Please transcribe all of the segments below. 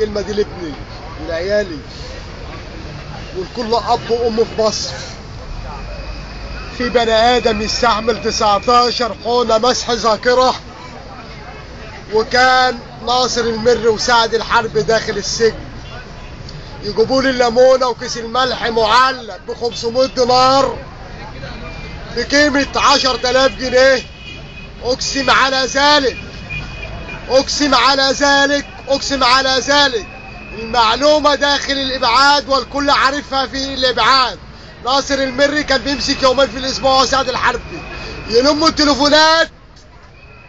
الكلمة دي لابني ولعيالي ولكل أب وأم في مصر. في بني آدم يستعمل 19 حقنة مسح ذاكرة، وكان ناصر المر وسعد الحرب داخل السجن. يجيبوا لي الليمونة وكيس الملح معلق ب 500 دينار بقيمة 10,000 جنيه. أقسم على ذلك، أقسم على ذلك، أقسم على ذلك، المعلومة داخل الإبعاد والكل عارفها في الإبعاد. ناصر المري كان بيمسك يومين في الأسبوع وسعد الحربي يلموا التليفونات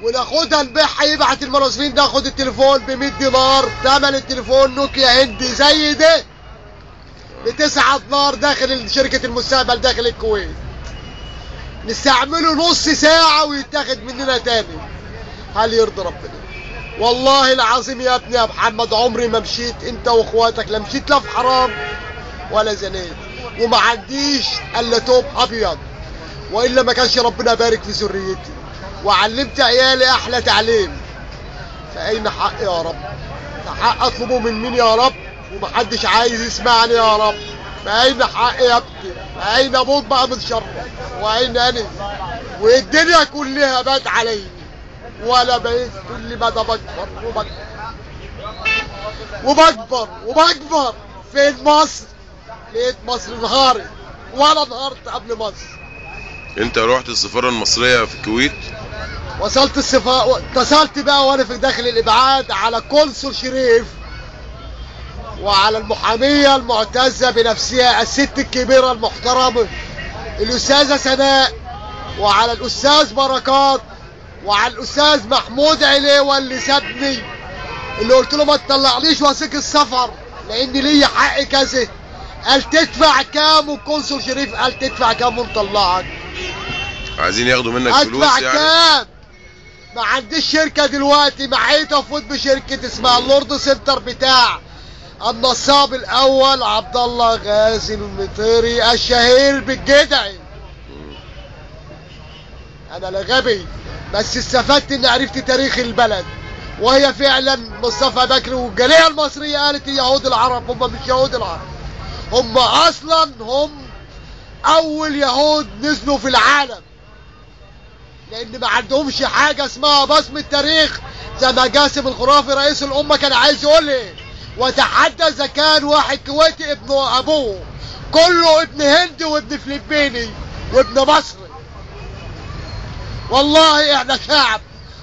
وناخدها نبيعها. يبعت المراسلين ناخد التليفون ب 100 دينار، ثمن التليفون نوكيا هندي زي ده ب 9 دينار داخل شركة المستقبل داخل الكويت. نستعمله نص ساعة ويتاخد مننا تاني. هل يرضي ربنا؟ والله العظيم يا ابني يا محمد عمري ما مشيت انت واخواتك، لا مشيت لا في حرام ولا زنيت، وما عنديش الا توب ابيض، والا ما كانش ربنا بارك في ذريتي وعلمت عيالي احلى تعليم. فاين حق يا رب؟ حق اطلبه من مين يا رب؟ ومحدش عايز يسمعني يا رب. فاين حق يا ابني؟ فاين ابوك بقى متشرف؟ واين انا؟ والدنيا كلها بات علي ولا بقيت كل مدى بكبر وبكبر وبكبر. فين مصر؟ لقيت مصر انهارت ولا انهارت قبل مصر. انت رحت السفارة المصرية في الكويت؟ وصلت السفارة، اتصلت بقى وانا في داخل الابعاد على قنصل شريف وعلى المحامية المعتزة بنفسها الست الكبيرة المحترمة الأستاذة سناء، وعلى الأستاذ بركات، وعلى الأستاذ محمود عليوة اللي سابني، اللي قلت له ما تطلعليش وثيق السفر لأن ليا حق كذا. قال تدفع كام؟ والقنصل شريف قال تدفع كام ونطلعك. عايزين ياخدوا منك فلوس ادفع يعني؟ كام؟ ما عنديش شركة دلوقتي، معايا تفوت بشركة اسمها اللورد سنتر بتاع النصاب الأول عبد الله غازي المطيري الشهير بالجدعي. أنا لا غبي، بس استفدت إني عرفت تاريخ البلد، وهي فعلا مصطفى بكري والجالية المصرية قالت يهود العرب. هم مش يهود العرب، هم أصلا هم أول يهود نزلوا في العالم، لأن ما عندهمش حاجة اسمها بصمة تاريخ زي ما جاسم الخرافي رئيس الأمة كان عايز يقول لي. وتحدى إذا كان واحد كويتي ابن أبوه كله ابن هندي وابن فلبيني وابن مصري. والله احنا شعب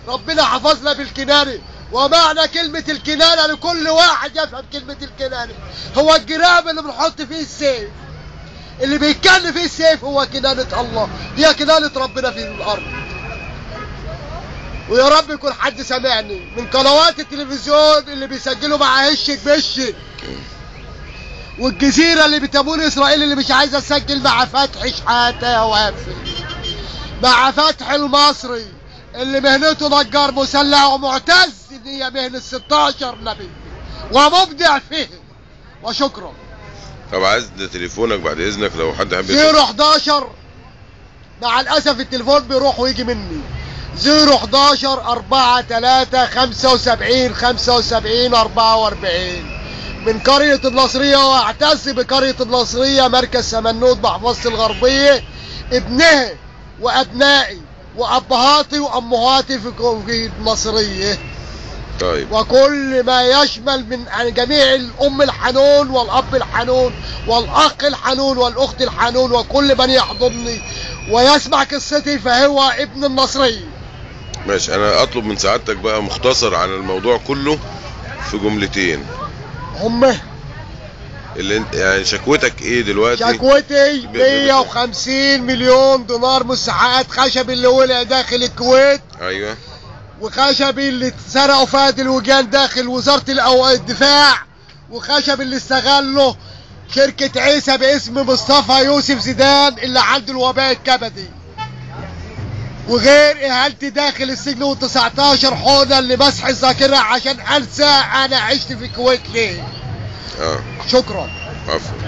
ربنا حفظنا بالكنانة، ومعنى كلمة الكنانة لكل واحد يفهم كلمة الكنانة هو الجراب اللي بنحط فيه السيف، اللي بيتكلم فيه السيف هو كنانة الله، هي كنانة ربنا في الأرض. ويا رب يكون حد سامعني من قنوات التلفزيون اللي بيسجلوا مع هشك بشك، والجزيرة اللي بتمول إسرائيل اللي مش عايزة تسجل مع فتحي شحاتة وقافل، مع فتحي المصري اللي مهنته نجار مسلح ومعتز ان هي مهنة 16 نبي ومبدع فيه. وشكرا. طب عايز تليفونك بعد اذنك لو حد حابب 011 مع الاسف التليفون بيروح ويجي مني 011 43 75 75 44 من قرية النصرية، واعتز بقرية النصرية مركز سمنود محافظة الغربية، ابنها وابنائي وابهاتي وامهاتي في النصرية. طيب. وكل ما يشمل من جميع الام الحنون والاب الحنون والاخ الحنون والاخت الحنون وكل من يحضنني ويسمع قصتي فهو ابن النصرية. ماشي، انا اطلب من سعادتك بقى مختصر عن الموضوع كله في جملتين. هم اللي انت يعني شكوتك ايه دلوقتي؟ شكوتي 150 مليون دينار مستحقات خشب اللي ولع داخل الكويت. ايوه. وخشب اللي اتسرقوا فهد الوجان داخل وزارة الدفاع، وخشب اللي استغله شركة عيسى باسم مصطفى يوسف زيدان اللي عنده الوباء الكبدي، وغير اهالتي داخل السجن و19 حقنة اللي مسح الذاكرة عشان انسى انا عشت في الكويت ليه. شكرا. شكرا. عفوا.